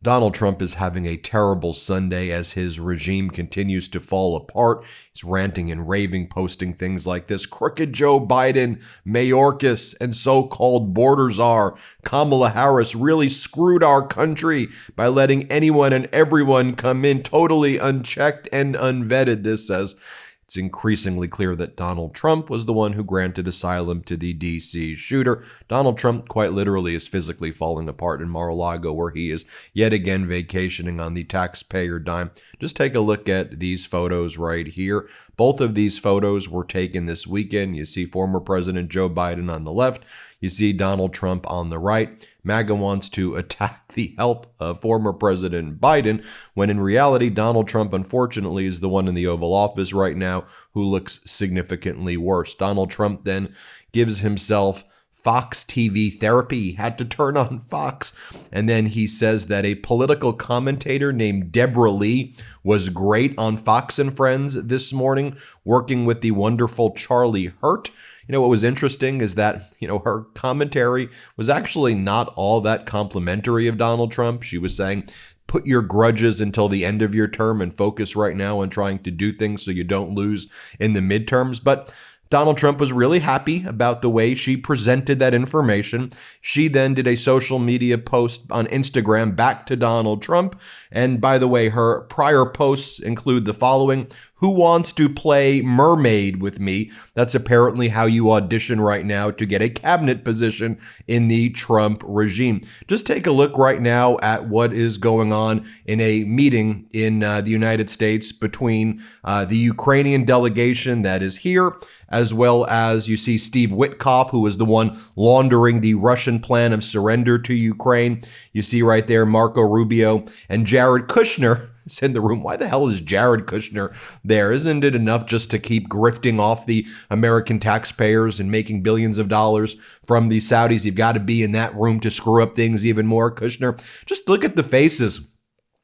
Donald Trump is having a terrible Sunday as his regime continues to fall apart. He's ranting and raving, posting things like this: crooked Joe Biden, Mayorkas, and so-called border czar Kamala Harris really screwed our country by letting anyone and everyone come in totally unchecked and unvetted. This says it's increasingly clear that Donald Trump was the one who granted asylum to the D.C. shooter. Donald Trump quite literally is physically falling apart in Mar-a-Lago, where he is yet again vacationing on the taxpayer dime. Just take a look at these photos right here. Both of these photos were taken this weekend. You see former President Joe Biden on the left. You see Donald Trump on the right. MAGA wants to attack the health of former President Biden, when in reality, Donald Trump, unfortunately, is the one in the Oval Office right now who looks significantly worse. Donald Trump then gives himself Fox TV therapy. He had to turn on Fox. And then he says that a political commentator named Deborah Lee was great on Fox and Friends this morning, working with the wonderful Charlie Hurt. You know, what was interesting is that, her commentary was actually not all that complimentary of Donald Trump. She was saying, put your grudges until the end of your term and focus right now on trying to do things so you don't lose in the midterms. But Donald Trump was really happy about the way she presented that information. She then did a social media post on Instagram back to Donald Trump. And by the way, her prior posts include the following: who wants to play mermaid with me? That's apparently how you audition right now to get a cabinet position in the Trump regime. Just take a look right now at what is going on in a meeting in the United States between the Ukrainian delegation that is here, as well as you see Steve Witkoff, who was the one laundering the Russian plan of surrender to Ukraine. You see right there Marco Rubio and Jared Kushner is in the room. Why the hell is Jared Kushner there? Isn't it enough just to keep grifting off the American taxpayers and making billions of dollars from the Saudis? You've got to be in that room to screw up things even more, Kushner. Just look at the faces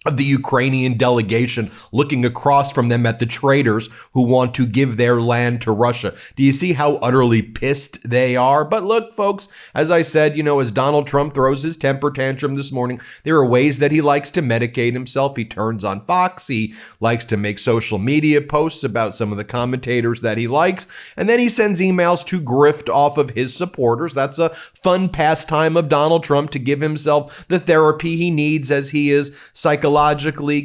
of the Ukrainian delegation looking across from them at the traitors who want to give their land to Russia. Do you see how utterly pissed they are? But look, folks, as I said, as Donald Trump throws his temper tantrum this morning, there are ways that he likes to medicate himself. He turns on Fox. He likes to make social media posts about some of the commentators that he likes. And then he sends emails to grift off of his supporters. That's a fun pastime of Donald Trump, to give himself the therapy he needs as he is psychologically,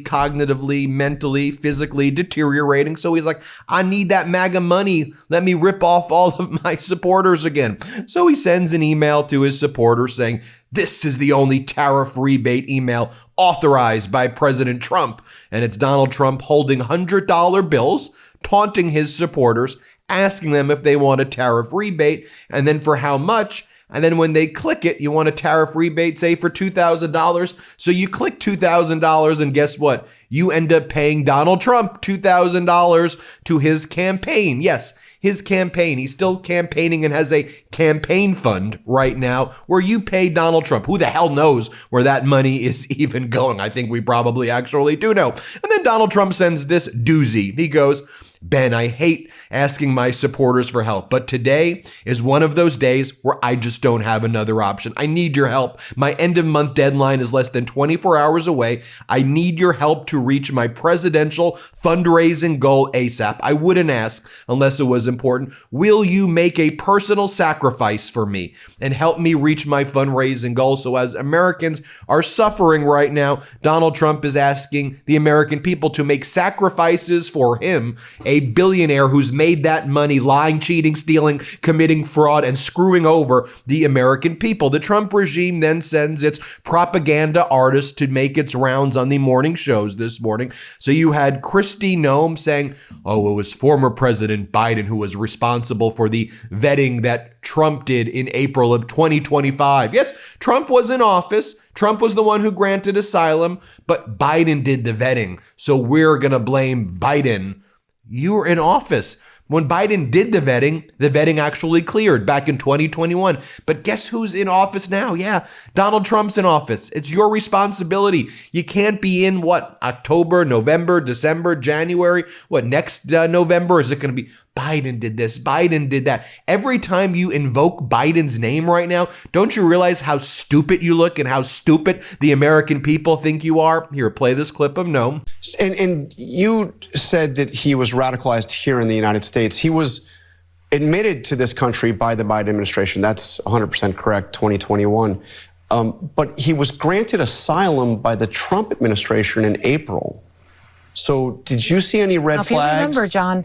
cognitively, mentally, physically deteriorating. So he's like, I need that MAGA money. Let me rip off all of my supporters again. So he sends an email to his supporters saying, this is the only tariff rebate email authorized by President Trump. And it's Donald Trump holding $100 bills, taunting his supporters, asking them if they want a tariff rebate, and then for how much. And then when they click it, you want a tariff rebate, say for $2,000. So you click $2,000 and guess what? You end up paying Donald Trump $2,000 to his campaign. Yes, his campaign. He's still campaigning and has a campaign fund right now where you pay Donald Trump. Who the hell knows where that money is even going? I think we probably actually do know. And then Donald Trump sends this doozy. He goes, Ben, I hate asking my supporters for help, but today is one of those days where I just don't have another option. I need your help. My end of month deadline is less than 24 hours away. I need your help to reach my presidential fundraising goal ASAP. I wouldn't ask unless it was important. Will you make a personal sacrifice for me and help me reach my fundraising goal? So as Americans are suffering right now, Donald Trump is asking the American people to make sacrifices for him, a billionaire who's made that money lying, cheating, stealing, committing fraud, and screwing over the American people. The Trump regime then sends its propaganda artists to make its rounds on the morning shows this morning. So you had Kristi Noem saying, oh, it was former President Biden who was responsible for the vetting that Trump did in April of 2025. Yes, Trump was in office. Trump was the one who granted asylum, but Biden did the vetting. So we're going to blame Biden. You were in office. When Biden did the vetting actually cleared back in 2021. But guess who's in office now? Yeah, Donald Trump's in office. It's your responsibility. You can't be in, October, November, December, January? Next November? Is it going to be Biden did this, Biden did that? Every time you invoke Biden's name right now, don't you realize how stupid you look and how stupid the American people think you are? Here, play this clip of Noam. And you said that he was radicalized here in the United States. He was admitted to this country by the Biden administration. That's 100% correct, 2021. But he was granted asylum by the Trump administration in April. So did you see any red flags? If you remember, John.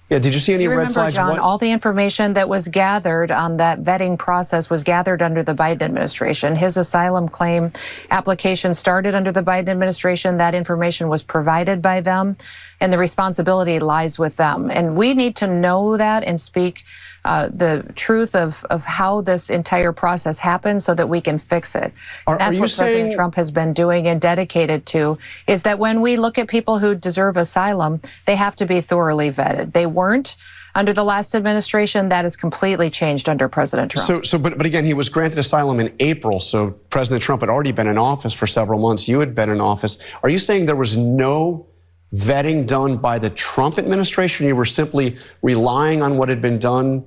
Yeah, did you see any red flags? John, all the information that was gathered on that vetting process was gathered under the Biden administration. His asylum claim application started under the Biden administration. That information was provided by them, and the responsibility lies with them. And we need to know that and speak the truth of how this entire process happened so that we can fix it. That's what President Trump has been doing and dedicated to, is that when we look at people who deserve asylum, they have to be thoroughly vetted. They weren't under the last administration. That has completely changed under President Trump. But again, he was granted asylum in April, so President Trump had already been in office for several months. You had been in office. Are you saying there was no vetting done by the Trump administration? You were simply relying on what had been done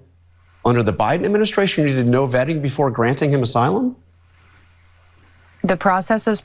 under the Biden administration? You did no vetting before granting him asylum? The processes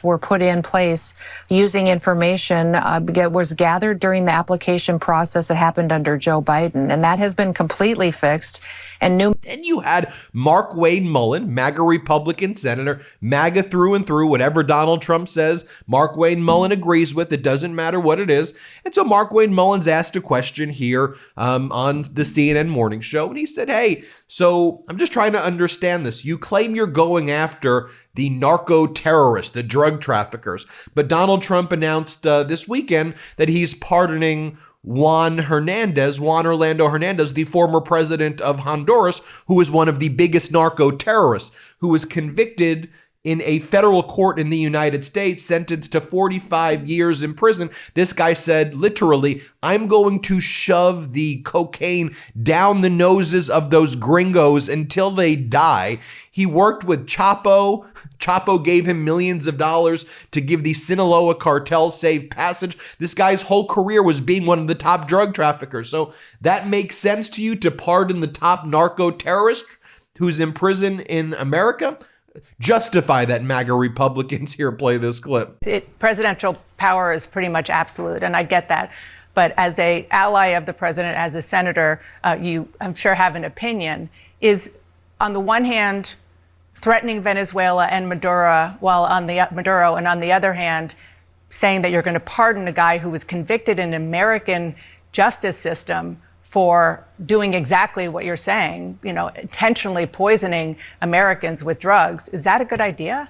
were put in place using information that was gathered during the application process that happened under Joe Biden, and that has been completely fixed. And then you had Mark Wayne Mullen, MAGA Republican senator, MAGA through and through. Whatever Donald Trump says, Mark Wayne Mullen agrees with. It doesn't matter what it is. And so Mark Wayne Mullen's asked a question here on the CNN morning show, and he said, hey, so I'm just trying to understand this. You claim you're going after the narco-terrorists, the drug traffickers. But Donald Trump announced this weekend that he's pardoning Juan Orlando Hernandez, the former president of Honduras, who was one of the biggest narco-terrorists, who was convicted in a federal court in the United States, sentenced to 45 years in prison. This guy said, literally, I'm going to shove the cocaine down the noses of those gringos until they die. He worked with Chapo. Chapo gave him millions of dollars to give the Sinaloa cartel safe passage. This guy's whole career was being one of the top drug traffickers. So that makes sense to you, to pardon the top narco terrorist who's in prison in America? Justify that, MAGA Republicans. Here, play this clip. Presidential power is pretty much absolute, and I get that. But as an ally of the president, as a senator, you, I'm sure, have an opinion. Is, on the one hand, threatening Venezuela and Maduro, and on the other hand, saying that you're going to pardon a guy who was convicted in an American justice system for doing exactly what you're saying, intentionally poisoning Americans with drugs. Is that a good idea?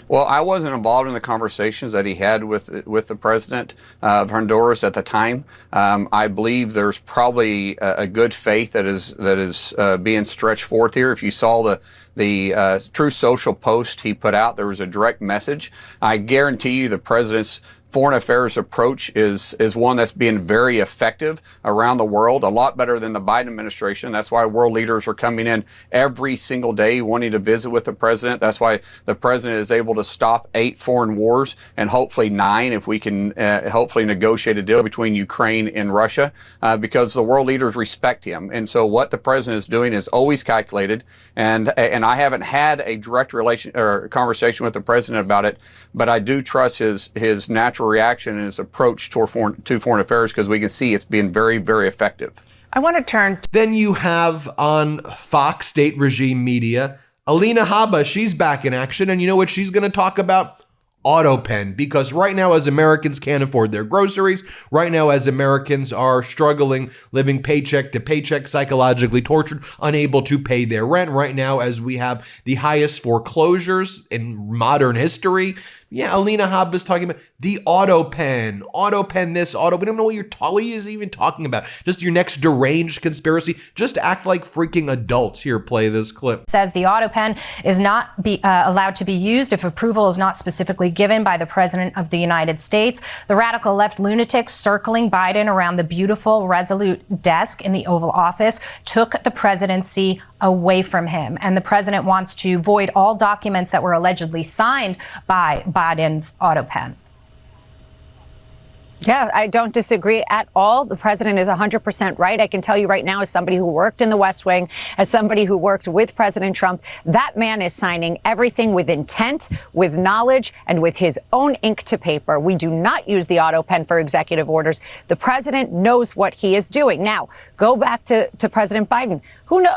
Well, I wasn't involved in the conversations that he had with the president of Honduras at the time. I believe there's probably a good faith that is being stretched forth here. If you saw the True Social post he put out, there was a direct message. I guarantee you the president's foreign affairs approach is one that's being very effective around the world, a lot better than the Biden administration. That's why world leaders are coming in every single day wanting to visit with the president. That's why the president is able to stop 8 foreign wars and hopefully 9 if we can hopefully negotiate a deal between Ukraine and Russia, because the world leaders respect him. And so what the president is doing is always calculated. And I haven't had a direct conversation with the president about it, but I do trust his natural reaction and his approach to foreign affairs, because we can see it's being very, very effective. I want to turn. Then you have on Fox state regime media, Alina Habba. She's back in action. And you know what she's going to talk about? AutoPen, because right now as Americans can't afford their groceries, right now as Americans are struggling, living paycheck to paycheck, psychologically tortured, unable to pay their rent, right now as we have the highest foreclosures in modern history. Yeah, Alina Habba is talking about the AutoPen this, we don't know what what are you even talking about? Just your next deranged conspiracy. Just act like freaking adults. Here, play this clip. Says the AutoPen is not allowed to be used if approval is not specifically given by the President of the United States. The radical left lunatics circling Biden around the beautiful, resolute desk in the Oval Office took the presidency away from him. And the president wants to void all documents that were allegedly signed by Biden's auto pen. Yeah, I don't disagree at all. The president is 100% right. I can tell you right now, as somebody who worked in the West Wing, as somebody who worked with President Trump, that man is signing everything with intent, with knowledge, and with his own ink to paper. We do not use the auto pen for executive orders. The president knows what he is doing. Now, go back to President Biden.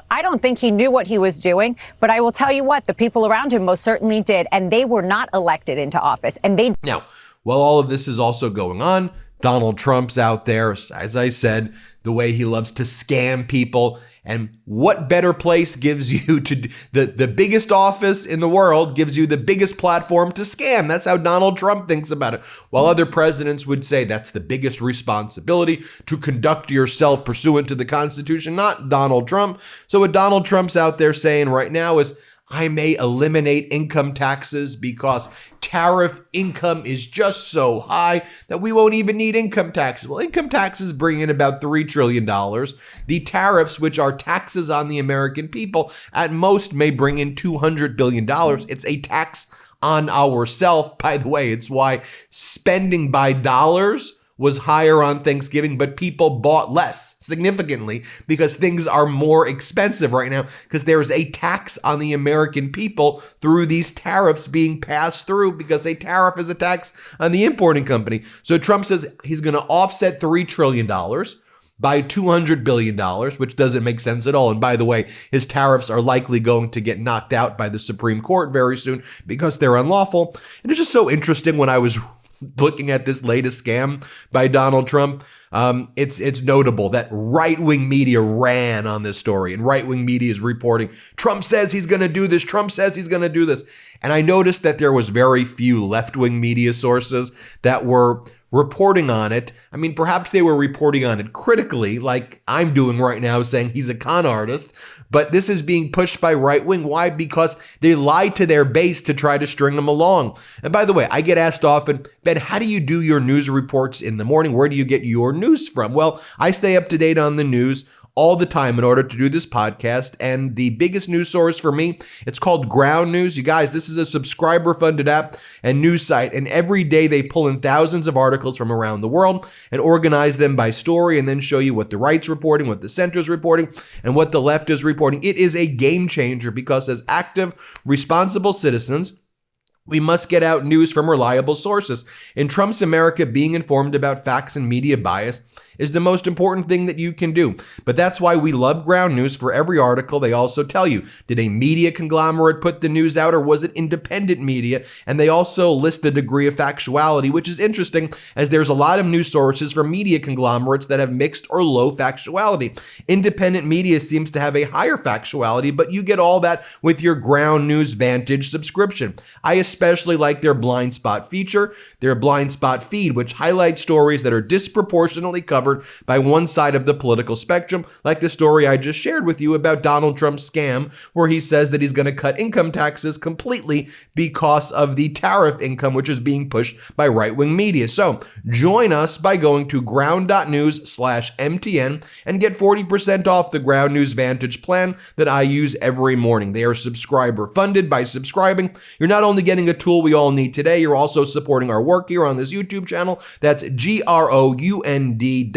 I don't think he knew what he was doing, but I will tell you what, the people around him most certainly did, and they were not elected into office. And they Now, while all of this is also going on, Donald Trump's out there, as I said, the way he loves to scam people. And what better place gives you to the biggest office in the world gives you the biggest platform to scam? That's how Donald Trump thinks about it. While other presidents would say that's the biggest responsibility, to conduct yourself pursuant to the Constitution, not Donald Trump. So what Donald Trump's out there saying right now is, I may eliminate income taxes because tariff income is just so high that we won't even need income taxes. Well, income taxes bring in about $3 trillion. The tariffs, which are taxes on the American people, at most may bring in $200 billion. It's a tax on ourselves. By the way, it's why spending by dollars was higher on Thanksgiving, but people bought less significantly because things are more expensive right now because there is a tax on the American people through these tariffs being passed through because a tariff is a tax on the importing company. So Trump says he's going to offset $3 trillion by $200 billion, which doesn't make sense at all. And by the way, his tariffs are likely going to get knocked out by the Supreme Court very soon because they're unlawful. And it's just so interesting when I was looking at this latest scam by Donald Trump, it's notable that right-wing media ran on this story, and right-wing media is reporting, Trump says he's going to do this, Trump says he's going to do this. And I noticed that there was very few left-wing media sources that were reporting on it. I mean, perhaps they were reporting on it critically, like I'm doing right now, saying he's a con artist. But this is being pushed by right wing. Why? Because they lied to their base to try to string them along. And by the way, I get asked often, Ben, how do you do your news reports in the morning? Where do you get your news from? Well, I stay up to date on the news all the time in order to do this podcast. And the biggest news source for me, it's called Ground News. You guys, this is a subscriber-funded app and news site. And every day they pull in thousands of articles from around the world and organize them by story and then show you what the right's reporting, what the center's reporting, and what the left is reporting. It is a game changer because as active, responsible citizens, we must get out news from reliable sources. In Trump's America, being informed about facts and media bias is the most important thing that you can do. But that's why we love Ground News. For every article, they also tell you, did a media conglomerate put the news out or was it independent media? And they also list the degree of factuality, which is interesting as there's a lot of news sources from media conglomerates that have mixed or low factuality. Independent media seems to have a higher factuality, but you get all that with your Ground News Vantage subscription. I especially like their blind spot feature, their blind spot feed, which highlights stories that are disproportionately covered by one side of the political spectrum, like the story I just shared with you about Donald Trump's scam, where he says that he's going to cut income taxes completely because of the tariff income, which is being pushed by right-wing media. So join us by going to ground.news/MTN and get 40% off the Ground News Vantage plan that I use every morning. They are subscriber funded. By subscribing, you're not only getting a tool we all need today, you're also supporting our work here on this YouTube channel. That's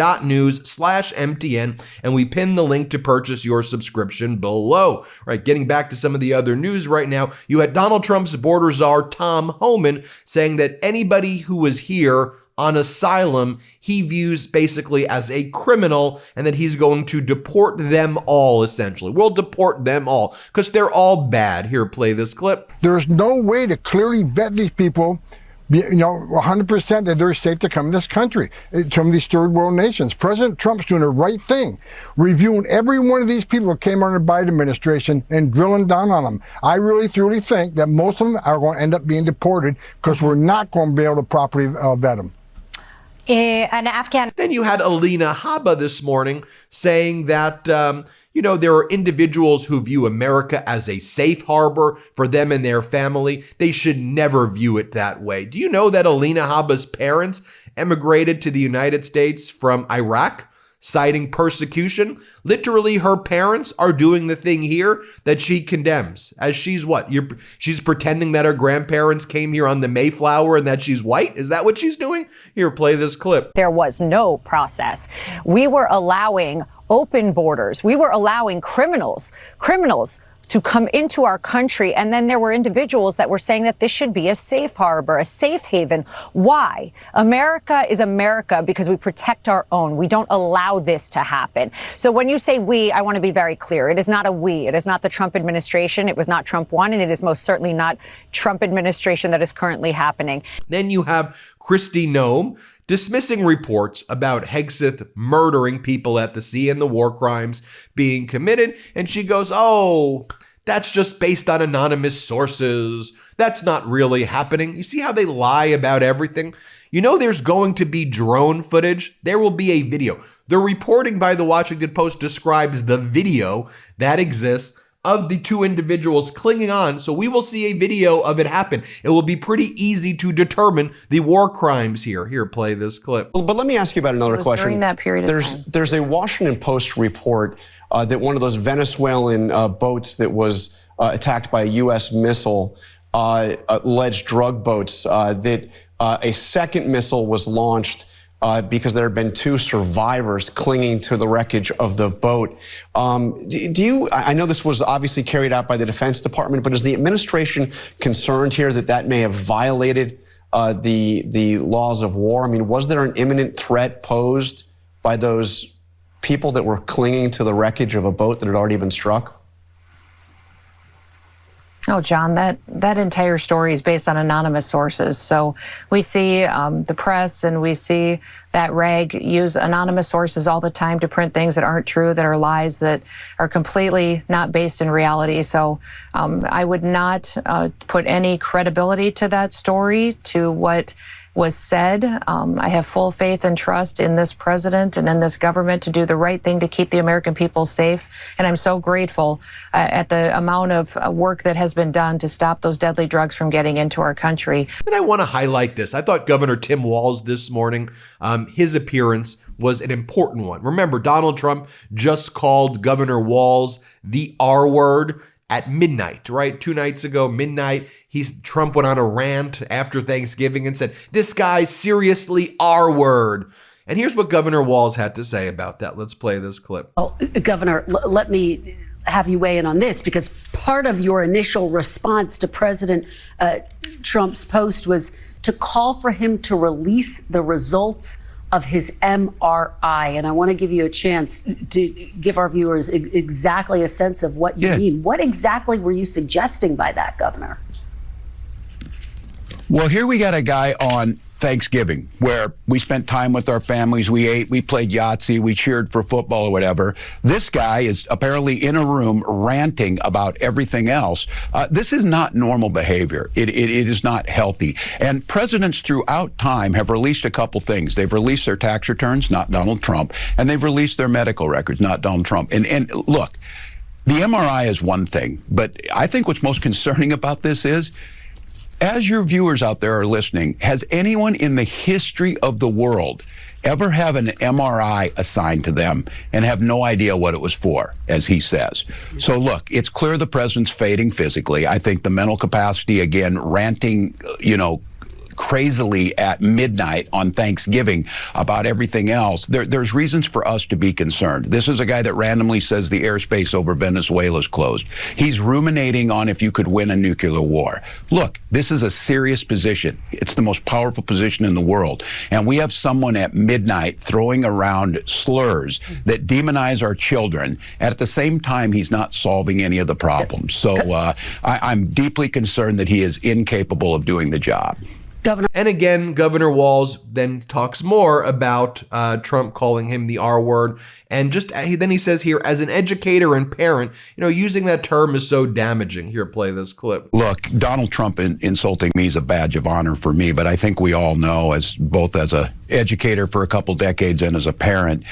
ground.news/MTN, and we pin the link to purchase your subscription below. Right, getting back to some of the other news right now, you had Donald Trump's border czar Tom Homan saying that anybody who was here on asylum, he views basically as a criminal and that he's going to deport them all, essentially. We'll deport them all because they're all bad. Here, play this clip. There's no way to clearly vet these people, 100% that they're safe to come in this country from these third world nations. President Trump's doing the right thing, reviewing every one of these people that came under the Biden administration and drilling down on them. I really, truly think that most of them are going to end up being deported because we're not going to be able to properly vet them. An Afghan. Then you had Alina Habba this morning saying that, there are individuals who view America as a safe harbor for them and their family. They should never view it that way. Do you know that Alina Habba's parents emigrated to the United States from Iraq, citing persecution? Literally, her parents are doing the thing here that she condemns. As she's what? She's pretending that her grandparents came here on the Mayflower and that she's white? Is that what she's doing? Here, play this clip. There was no process. We were allowing open borders. We were allowing criminals to come into our country. And then there were individuals that were saying that this should be a safe harbor, a safe haven. Why? America is America because we protect our own. We don't allow this to happen. So when you say we, I want to be very clear. It is not a we. It is not the Trump administration. It was not Trump 1, and it is most certainly not Trump administration that is currently happening. Then you have Kristi Noem dismissing reports about Hegseth murdering people at the sea and the war crimes being committed. And she goes, oh, that's just based on anonymous sources. That's not really happening. You see how they lie about everything? You know, there's going to be drone footage. There will be a video. The reporting by the Washington Post describes the video that exists of the two individuals clinging on. So we will see a video of it happen. It will be pretty easy to determine the war crimes here. Here, play this clip. But let me ask you about another question. During that period of time. There's a Washington Post report that one of those Venezuelan boats that was attacked by a U.S. missile, alleged drug boats, that a second missile was launched because there had been two survivors clinging to the wreckage of the boat. I know this was obviously carried out by the Defense Department, but is the administration concerned here that may have violated the laws of war? I mean, was there an imminent threat posed by those people that were clinging to the wreckage of a boat that had already been struck? Oh, John, that entire story is based on anonymous sources. So we see the press and we see that rag use anonymous sources all the time to print things that aren't true, that are lies, that are completely not based in reality. So I would not put any credibility to that story, to what was said. I have full faith and trust in this president and in this government to do the right thing to keep the American people safe. And I'm so grateful at the amount of work that has been done to stop those deadly drugs from getting into our country. And I want to highlight this. I thought Governor Tim Walz this morning, his appearance was an important one. Remember, Donald Trump just called Governor Walz the R word at midnight, right? 2 nights ago, midnight, Trump went on a rant after Thanksgiving and said, this guy's seriously R word. And here's what Governor Walz had to say about that. Let's play this clip. Oh, Governor, let me have you weigh in on this, because part of your initial response to President Trump's post was to call for him to release the results of his MRI. And I want to give you a chance to give our viewers exactly a sense of what you mean. What exactly were you suggesting by that, Governor? Well, here we got a guy on Thanksgiving where we spent time with our families, we ate, we played Yahtzee, we cheered for football or whatever. This guy is apparently in a room ranting about everything else. This is not normal behavior. It is not healthy. And presidents throughout time have released a couple things. They've released their tax returns, not Donald Trump, and they've released their medical records, not Donald Trump. And look, the MRI is one thing, but I think what's most concerning about this is, as your viewers out there are listening, has anyone in the history of the world ever have an MRI assigned to them and have no idea what it was for, as he says? So look, it's clear the president's fading physically. I think the mental capacity, again, ranting, crazily at midnight on Thanksgiving about everything else, there's reasons for us to be concerned. This is a guy that randomly says the airspace over Venezuela is closed. He's ruminating on if you could win a nuclear war. Look, this is a serious position. It's the most powerful position in the world. And we have someone at midnight throwing around slurs that demonize our children. And at the same time, he's not solving any of the problems. So I'm deeply concerned that he is incapable of doing the job. Governor. And again, Governor Walz then talks more about Trump calling him the R word. And then he says here, as an educator and parent, using that term is so damaging. Here, play this clip. Look, Donald Trump insulting me is a badge of honor for me, but I think we all know, both as an educator for a couple decades and as a parent,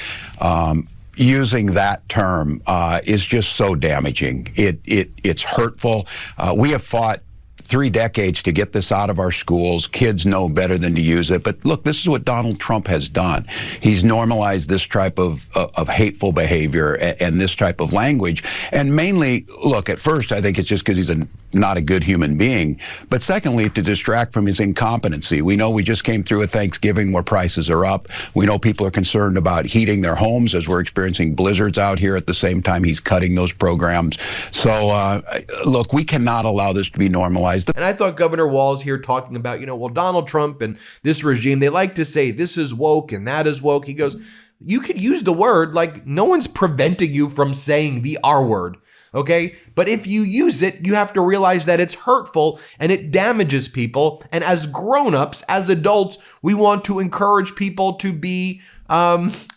using that term is just so damaging. It's hurtful. We have fought 3 decades to get this out of our schools. Kids know better than to use it. But look, this is what Donald Trump has done. He's normalized this type of hateful behavior and this type of language. And mainly, look, at first, I think it's just because he's not a good human being. But secondly, to distract from his incompetency. We know we just came through a Thanksgiving where prices are up. We know people are concerned about heating their homes as we're experiencing blizzards out here at the same time he's cutting those programs. So, look, we cannot allow this to be normalized. And I thought Governor Walz here talking about, Donald Trump and this regime, they like to say this is woke and that is woke. He goes, you could use the word, like no one's preventing you from saying the R word. Okay. But if you use it, you have to realize that it's hurtful and it damages people. And as grown-ups, as adults, we want to encourage people to be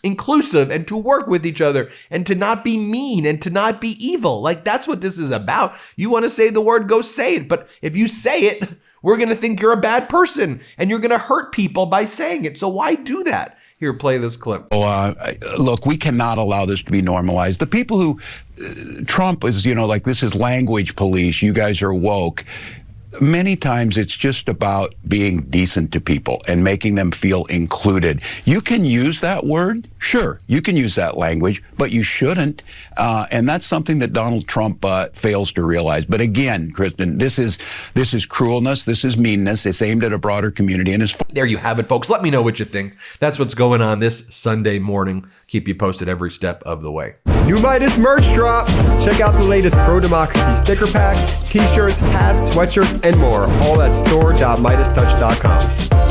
inclusive and to work with each other and to not be mean and to not be evil. Like that's what this is about. You want to say the word, go say it. But if you say it, we're going to think you're a bad person and you're going to hurt people by saying it. So why do that? Here, play this clip. Look, we cannot allow this to be normalized. The people who Trump is, like this is language police. You guys are woke. Many times it's just about being decent to people and making them feel included. You can use that word, sure, you can use that language, but you shouldn't. And that's something that Donald Trump fails to realize. But again, Kristen, this is cruelness, this is meanness. It's aimed at a broader community. And there you have it, folks. Let me know what you think. That's what's going on this Sunday morning. Keep you posted every step of the way. New Meidas merch drop! Check out the latest pro-democracy sticker packs, t-shirts, hats, sweatshirts, and more. All at store.MeidasTouch.com.